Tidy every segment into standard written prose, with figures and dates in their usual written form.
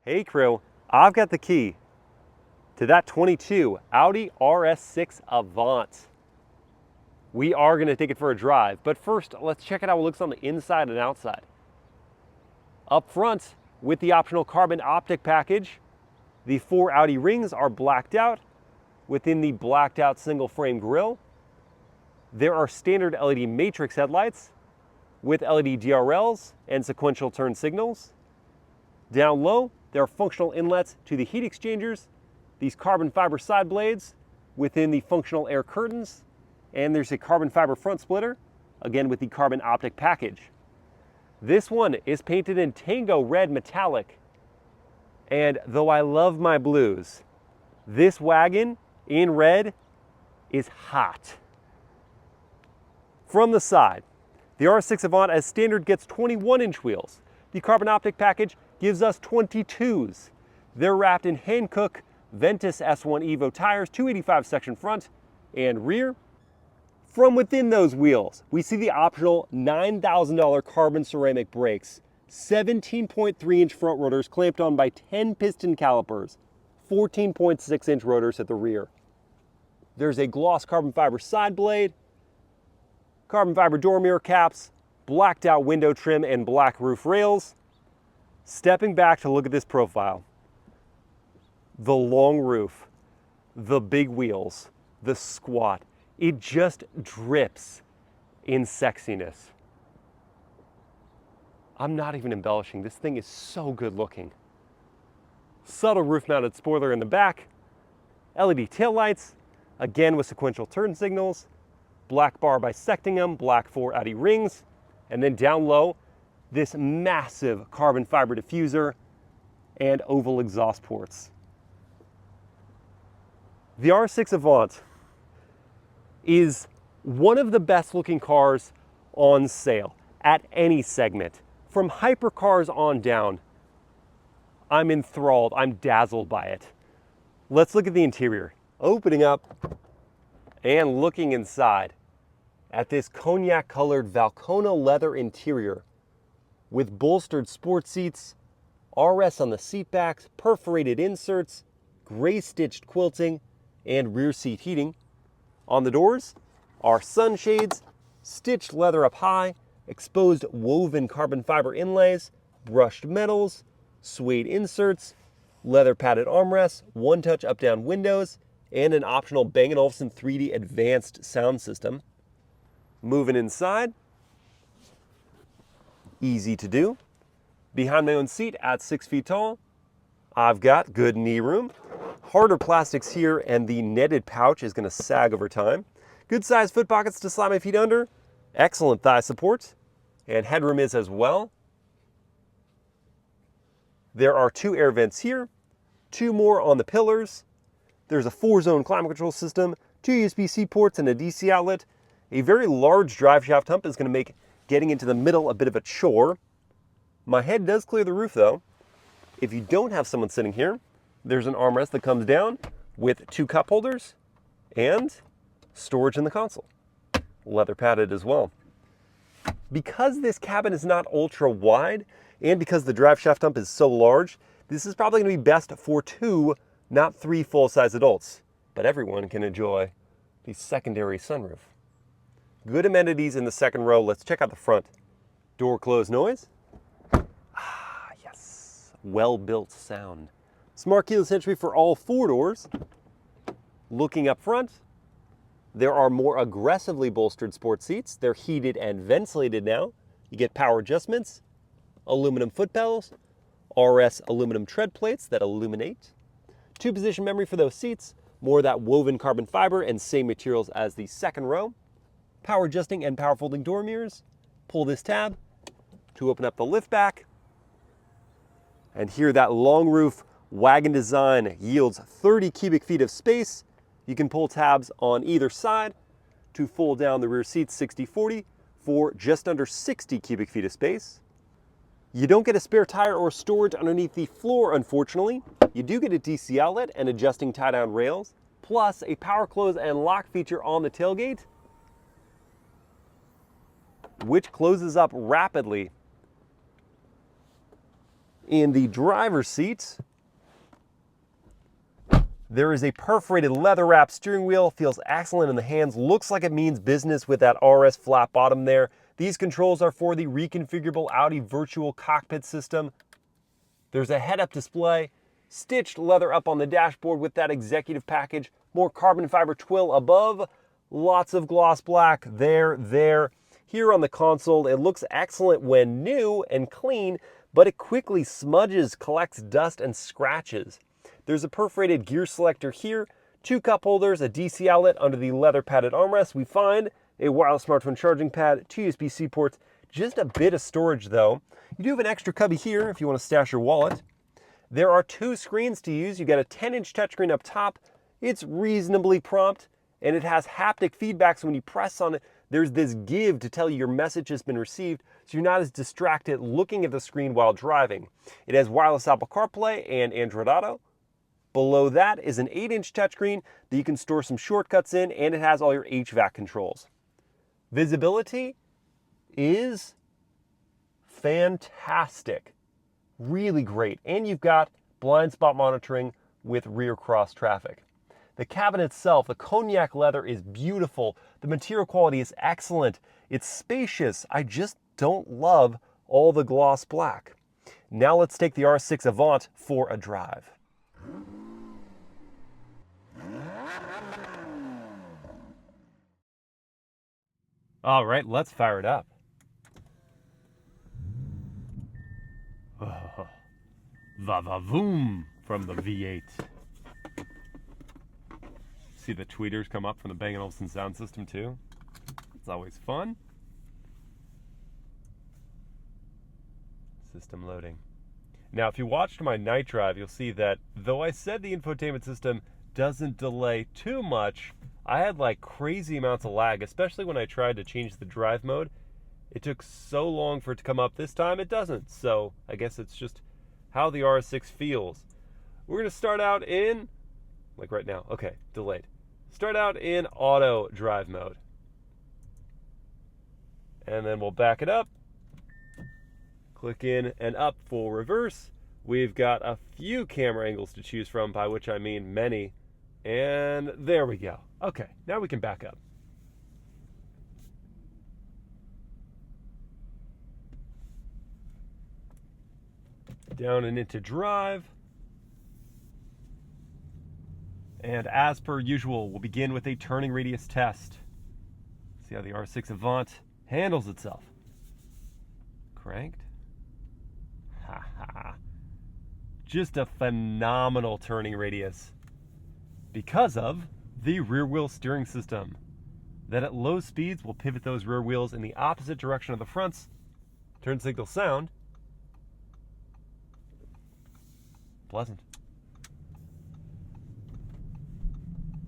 Hey crew, I've got the key to that 22 Audi RS6 Avant. We are going to take it for a drive, but first let's check out how it looks on the inside and outside. Up front, with the optional carbon optic package, the 4 Audi rings are blacked out within the blacked out single frame grille. There are standard LED matrix headlights with LED DRLs and sequential turn signals. Down low, there are functional inlets to the heat exchangers, these carbon fiber side blades within the functional air curtains, and there's a carbon fiber front splitter, again with the carbon optic package. This one is painted in Tango Red Metallic, and though I love my blues, this wagon in red is hot. From the side, the RS6 Avant as standard gets 21-inch wheels. The carbon optic package gives us 22s. They're wrapped in Hankook Ventus S1 Evo tires, 285 section front and rear. From within those wheels, we see the optional $9,000 carbon ceramic brakes, 17.3-inch front rotors clamped on by 10 piston calipers, 14.6-inch rotors at the rear. There's a gloss carbon fiber side blade, carbon fiber door mirror caps, blacked out window trim and black roof rails. Stepping back to look at this profile, the long roof, the big wheels, the squat, it just drips in sexiness. I'm not even embellishing, this thing is so good looking. Subtle roof mounted spoiler in the back, LED taillights, again with sequential turn signals, black bar bisecting them, black 4 Audi rings, and then down low, this massive carbon fiber diffuser and oval exhaust ports. The R6 Avant is one of the best looking cars on sale at any segment. From hypercars on down, I'm enthralled, I'm dazzled by it. Let's look at the interior. Opening up and looking inside at this cognac colored Valcona leather interior with bolstered sport seats, RS on the seat backs, perforated inserts, gray stitched quilting, and rear seat heating. On the doors are sunshades, stitched leather up high, exposed woven carbon fiber inlays, brushed metals, suede inserts, leather padded armrests, one-touch up-down windows, and an optional Bang & Olufsen 3D advanced sound system. Moving inside, easy to do. Behind my own seat at 6 feet tall, I've got good knee room. Harder plastics here, and the netted pouch is going to sag over time. Good sized foot pockets to slide my feet under. Excellent thigh support, and headroom is as well. There are 2 air vents here, 2 more on the pillars. There's a 4-zone climate control system, 2 USB-C ports, and a DC outlet. A very large drive shaft hump is going to make getting into the middle a bit of a chore. My head does clear the roof though. If you don't have someone sitting here, there's an armrest that comes down with 2 cup holders and storage in the console. Leather padded as well. Because this cabin is not ultra wide and because the drive shaft hump is so large, this is probably going to be best for 2, not 3 full-size adults. But everyone can enjoy the secondary sunroof. Good amenities in the second row. Let's check out the front. Door close noise. Ah, yes. Well-built sound. Smart keyless entry for all 4 doors. Looking up front, there are more aggressively bolstered sports seats. They're heated and ventilated now. You get power adjustments, aluminum foot pedals, RS aluminum tread plates that illuminate. 2-position memory for those seats. More of that woven carbon fiber and same materials as the second row. Power adjusting and power folding door mirrors. Pull this tab to open up the lift back. And here that long roof wagon design yields 30 cubic feet of space. You can pull tabs on either side to fold down the rear seats 60-40 for just under 60 cubic feet of space. You don't get a spare tire or storage underneath the floor, unfortunately. You do get a DC outlet and adjusting tie-down rails, plus a power close and lock feature on the tailgate, which closes up rapidly In the driver's seat, there is a perforated leather wrap steering wheel, feels excellent in the hands, looks like it means business with that RS flat bottom there. These controls are for the reconfigurable Audi virtual cockpit system. There's a head-up display, stitched leather up on the dashboard with that executive package, more carbon fiber twill above, lots of gloss black there. Here on the console, it looks excellent when new and clean, but it quickly smudges, collects dust, and scratches. There's a perforated gear selector here, 2 cup holders, a DC outlet under the leather padded armrest. We find a wireless smartphone charging pad, 2 USB-C ports, just a bit of storage though. You do have an extra cubby here if you want to stash your wallet. There are 2 screens to use. You got a 10-inch touchscreen up top. It's reasonably prompt, and it has haptic feedback, so when you press on it, there's this give to tell you your message has been received, so you're not as distracted looking at the screen while driving. It has wireless Apple CarPlay and Android Auto. Below that is an 8-inch touchscreen that you can store some shortcuts in, and it has all your HVAC controls. Visibility is fantastic. Really great. And you've got blind spot monitoring with rear cross traffic. The cabin itself, the cognac leather is beautiful. The material quality is excellent. It's spacious. I just don't love all the gloss black. Now let's take the R6 Avant for a drive. All right, let's fire it up. Oh, va-va-voom from the V8. See the tweeters come up from the Bang & Olufsen sound system too. It's always fun. System loading. Now, if you watched my night drive, you'll see that though I said the infotainment system doesn't delay too much, I had like crazy amounts of lag, especially when I tried to change the drive mode. It took so long for it to come up. This time it doesn't, so I guess it's just how the R6 feels. We're going to start out in, like right now, okay, delayed. Start out in auto drive mode. And then we'll back it up. Click in and up for reverse. We've got a few camera angles to choose from, by which I mean many. And there we go. Okay, now we can back up. Down and into drive. And as per usual, we'll begin with a turning radius test. See how the R6 Avant handles itself. Cranked. Ha ha. Just a phenomenal turning radius because of the rear wheel steering system that at low speeds will pivot those rear wheels in the opposite direction of the fronts. Turn signal sound. Pleasant.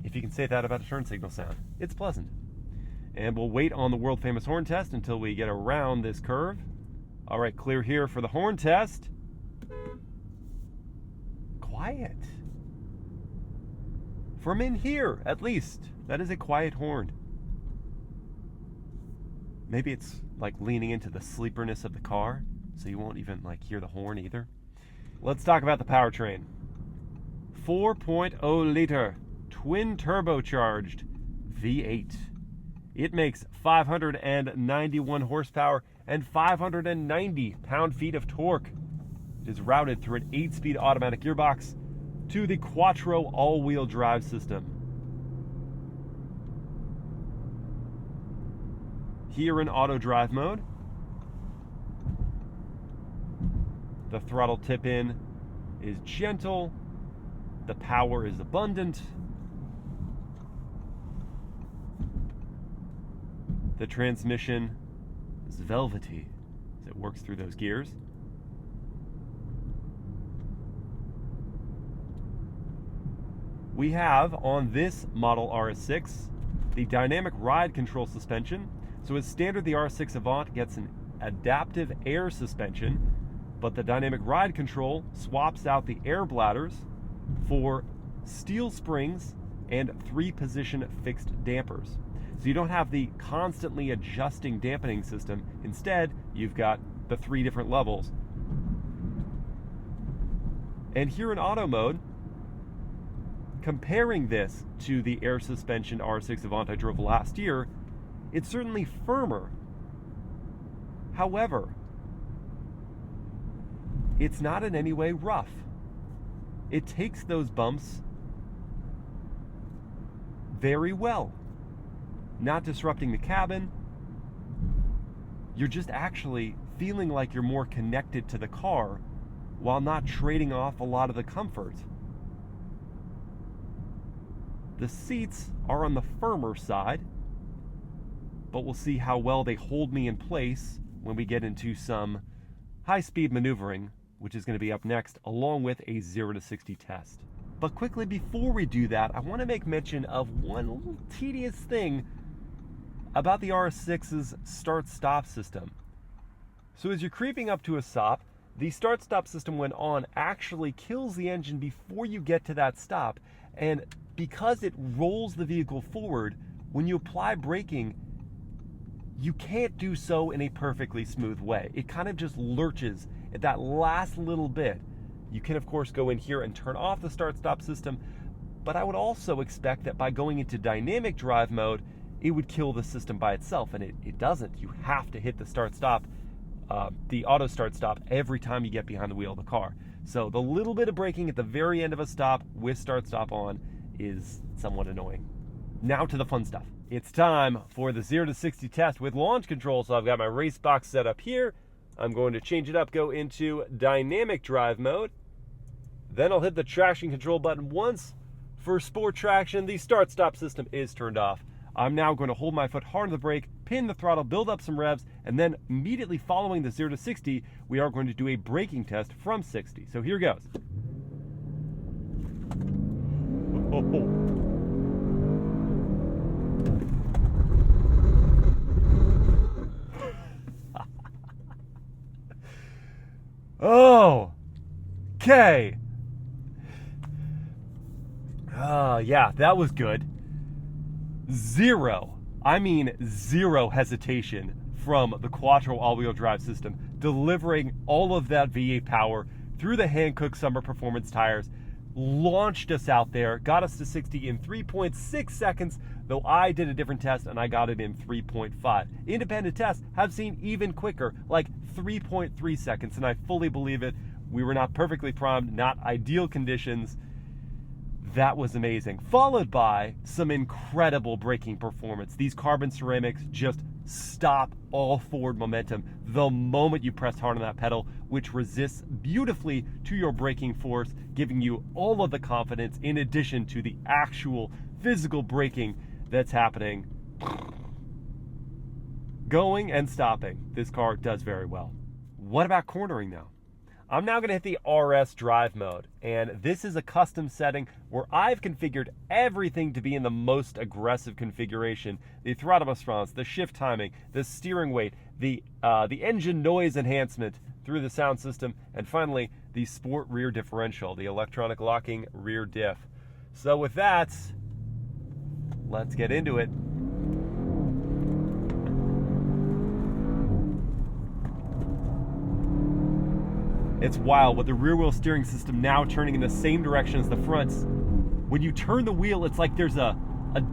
If you can say that about a turn signal sound, it's pleasant. And we'll wait on the world famous horn test until we get around this curve. All right, clear here for the horn test. Quiet. From in here, at least, that is a quiet horn. Maybe it's like leaning into the sleeperness of the car, so you won't even like hear the horn either. Let's talk about the powertrain. 4.0 liter twin turbocharged V8. It makes 591 horsepower and 590 pound-feet of torque. It is routed through an 8-speed automatic gearbox to the Quattro all-wheel drive system. Here in auto drive mode, the throttle tip-in is gentle, the power is abundant, the transmission is velvety as it works through those gears. We have on this model RS6 the dynamic ride control suspension. So as standard, the R6 Avant gets an adaptive air suspension, but the dynamic ride control swaps out the air bladders for steel springs and 3-position fixed dampers. So you don't have the constantly adjusting dampening system. Instead, you've got the 3 different levels. And here in auto mode, comparing this to the air suspension R6 Avant I drove last year, it's certainly firmer. However, it's not in any way rough. It takes those bumps very well, not disrupting the cabin. You're just actually feeling like you're more connected to the car while not trading off a lot of the comfort. The seats are on the firmer side, but we'll see how well they hold me in place when we get into some high-speed maneuvering, which is going to be up next, along with a 0 to 60 test. But quickly before we do that, I want to make mention of one little tedious thing about the R6's start-stop system. So as you're creeping up to a stop, the start-stop system, when on, actually kills the engine before you get to that stop. And because it rolls the vehicle forward, when you apply braking, you can't do so in a perfectly smooth way. It kind of just lurches at that last little bit. You can, of course, go in here and turn off the start-stop system, but I would also expect that by going into dynamic drive mode, it would kill the system by itself, and it doesn't. You have to hit the start-stop, the auto start-stop every time you get behind the wheel of the car. So the little bit of braking at the very end of a stop with start-stop on is somewhat annoying. Now to the fun stuff. It's time for the 0 to 60 test with launch control. So I've got my race box set up here. I'm going to change it up, go into dynamic drive mode. Then I'll hit the traction control button once. For sport traction, the start-stop system is turned off. I'm now going to hold my foot hard on the brake, pin the throttle, build up some revs, and then immediately following the 0 to 60, we are going to do a braking test from 60. So here goes. Oh, okay. Yeah, that was good. Zero hesitation from the Quattro all-wheel drive system, delivering all of that V8 power through the Hankook Summer Performance tires, launched us out there, got us to 60 in 3.6 seconds, though I did a different test and I got it in 3.5. Independent tests have seen even quicker, like 3.3 seconds, and I fully believe it. We were not perfectly primed, not ideal conditions. That was amazing. Followed by some incredible braking performance. These carbon ceramics just stop all forward momentum the moment you press hard on that pedal, which resists beautifully to your braking force, giving you all of the confidence in addition to the actual physical braking that's happening. Going and stopping, this car does very well. What about cornering now? I'm now going to hit the RS drive mode, and this is a custom setting where I've configured everything to be in the most aggressive configuration. The throttle response, the shift timing, the steering weight, the engine noise enhancement through the sound system, and finally the sport rear differential, the electronic locking rear diff. So with that, let's get into it. It's wild with the rear wheel steering system now turning in the same direction as the fronts. When you turn the wheel, it's like there's a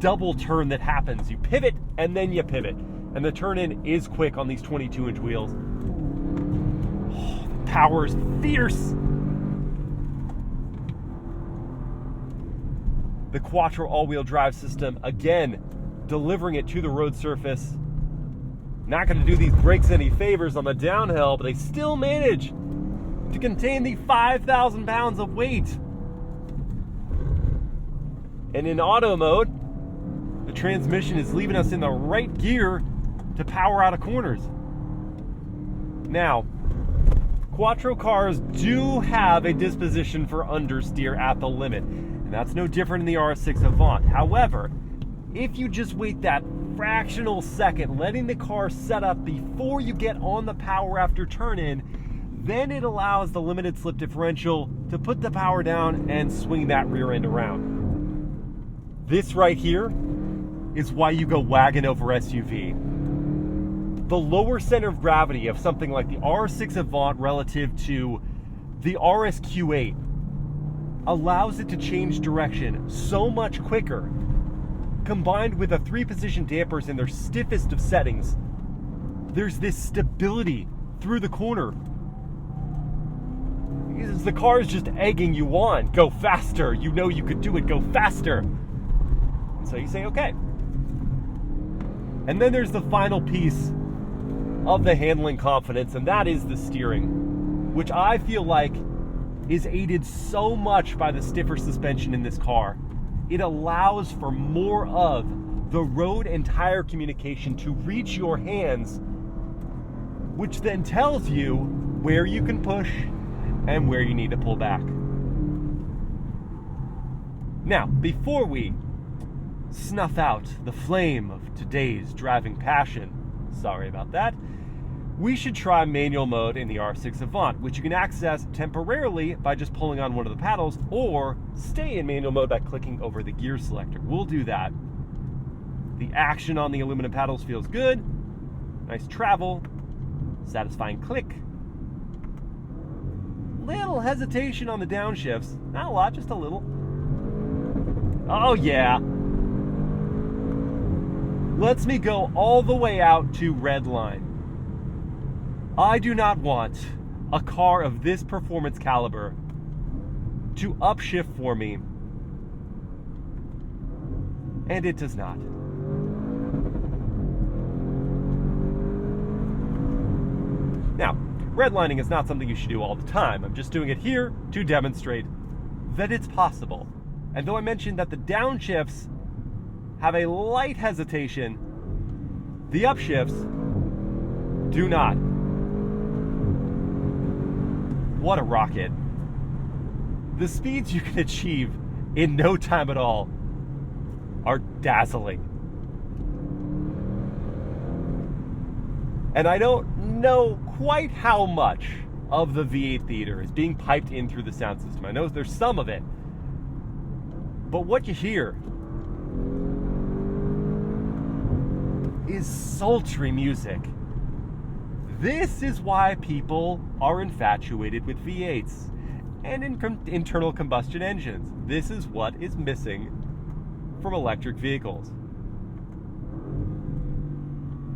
double turn that happens. You pivot and then you pivot. And the turn in is quick on these 22-inch wheels. Oh, the power is fierce. The Quattro all-wheel drive system, again, delivering it to the road surface. Not going to do these brakes any favors on the downhill, but they still manage to contain the 5,000 pounds of weight. And in auto mode, the transmission is leaving us in the right gear to power out of corners. Now, Quattro cars do have a disposition for understeer at the limit, and that's no different in the R6 Avant. However, if you just wait that fractional second, letting the car set up before you get on the power after turn-in, then it allows the limited slip differential to put the power down and swing that rear end around. This right here is why you go wagon over SUV. The lower center of gravity of something like the R6 Avant relative to the RS Q8 allows it to change direction so much quicker. Combined with the 3-position dampers in their stiffest of settings, there's this stability through the corner. The car is just egging you on. Go faster. You know you could do it. Go faster. And so you say, okay. And then there's the final piece of the handling confidence, and that is the steering, which I feel like is aided so much by the stiffer suspension in this car. It allows for more of the road and tire communication to reach your hands, which then tells you where you can push and where you need to pull back. Now, before we snuff out the flame of today's driving passion, sorry about that, we should try manual mode in the R6 Avant, which you can access temporarily by just pulling on one of the paddles, or stay in manual mode by clicking over the gear selector. We'll do that. The action on the aluminum paddles feels good. Nice travel. Satisfying click. Little hesitation on the downshifts. Not a lot, just a little. Oh yeah. Lets me go all the way out to red line. I do not want a car of this performance caliber to upshift for me, and it does not. Now, redlining is not something you should do all the time. I'm just doing it here to demonstrate that it's possible. And though I mentioned that the downshifts have a light hesitation, the upshifts do not. What a rocket. The speeds you can achieve in no time at all are dazzling. And I don't know quite how much of the V8 theater is being piped in through the sound system. I know there's some of it, but what you hear is sultry music. This is why people are infatuated with V8s and internal combustion engines. This is what is missing from electric vehicles.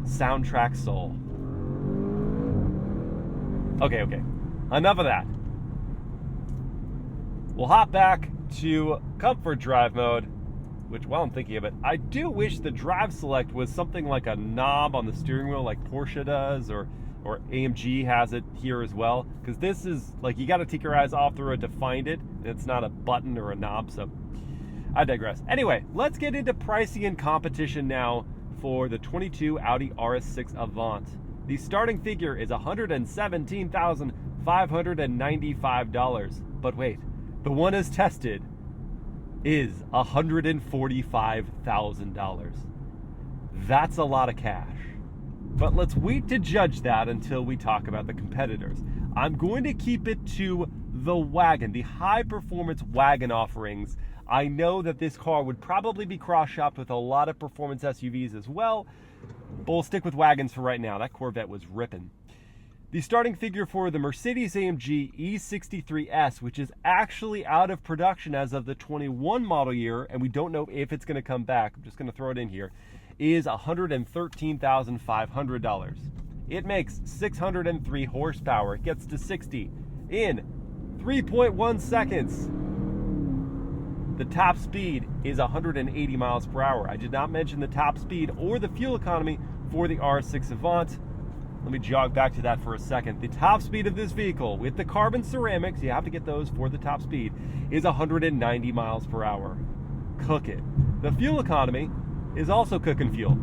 Soundtrack soul. Okay. Enough of that. We'll hop back to comfort drive mode, which, while I'm thinking of it, I do wish the drive select was something like a knob on the steering wheel like Porsche does, or AMG has it here as well, because this is like, you got to take your eyes off the road to find it, and it's not a button or a knob, so I digress. Anyway, let's get into pricing and competition now for the 22 Audi RS6 Avant. The starting figure is $117,595, but wait, the one as tested is $145,000. That's a lot of cash. But let's wait to judge that until we talk about the competitors. I'm going to keep it to the wagon, the high-performance wagon offerings. I know that this car would probably be cross-shopped with a lot of performance SUVs as well, but we'll stick with wagons for right now. That Corvette was ripping. The starting figure for the Mercedes-AMG E63S, which is actually out of production as of the 21 model year, and we don't know if it's going to come back, I'm just going to throw it in here, is $113,500. It makes 603 horsepower. It gets to 60 in 3.1 seconds. The top speed is 180 miles per hour. I did not mention the top speed or the fuel economy for the R6 Avant. Let me jog back to that for a second. The top speed of this vehicle, with the carbon ceramics, you have to get those for the top speed, is 190 miles per hour. Cook it. The fuel economy is also cooking fuel.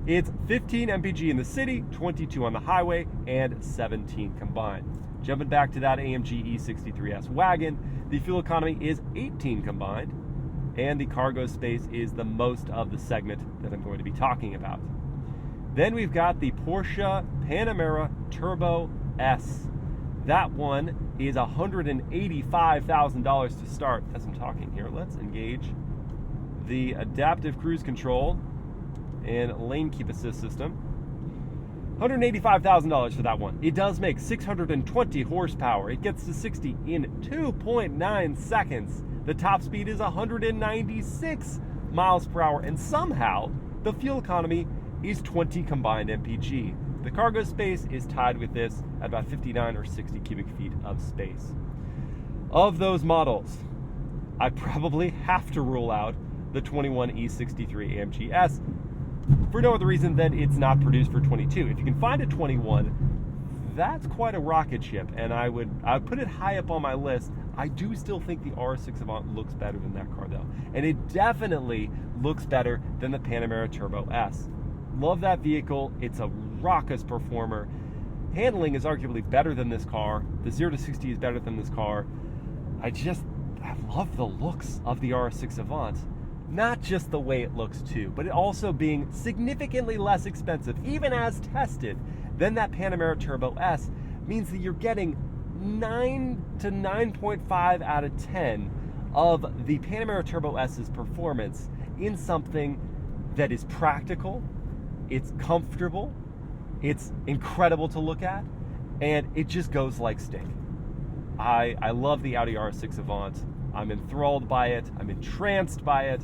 It's 15 mpg in the city, 22 on the highway, and 17 combined. Jumping back to that AMG E63S wagon, the fuel economy is 18 combined, and the cargo space is the most of the segment that I'm going to be talking about. Then we've got the Porsche Panamera Turbo S. That one is $185,000 to start. As I'm talking here, let's engage the adaptive cruise control and lane keep assist system. $185,000 for that one. It does make 620 horsepower. It gets to 60 in 2.9 seconds. The top speed is 196 miles per hour, and somehow the fuel economy is 20 combined mpg. The cargo space is tied with this at about 59 or 60 cubic feet of space. Of those models, I probably have to rule out the 21 E63 AMG S for no other reason than it's not produced for 22. If you can find a 21, that's quite a rocket ship, and I would put it high up on my list. I do still think the RS6 Avant looks better than that car though, and it definitely looks better than the Panamera Turbo S. Love that vehicle. It's a raucous performer. Handling is arguably better than this car. The 0 to 60 is better than this car. I love the looks of the RS6 Avant. Not just the way it looks too, but it also being significantly less expensive, even as tested, than that Panamera Turbo S, means that you're getting 9 to 9.5 out of 10 of the Panamera Turbo S's performance in something that is practical, it's comfortable, it's incredible to look at, and it just goes like steak. I love the Audi RS6 Avant. I'm enthralled by it. I'm entranced by it.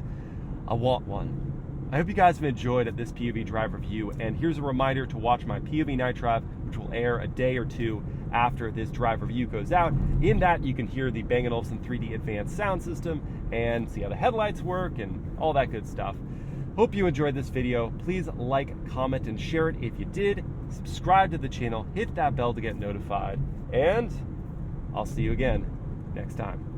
I want one. I hope you guys have enjoyed this POV drive review, and here's a reminder to watch my POV Night Drive, which will air a day or two after this drive review goes out. In that, you can hear the Bang & Olufsen 3D Advanced sound system and see how the headlights work and all that good stuff. Hope you enjoyed this video. Please like, comment, and share it if you did. Subscribe to the channel, hit that bell to get notified, and I'll see you again next time.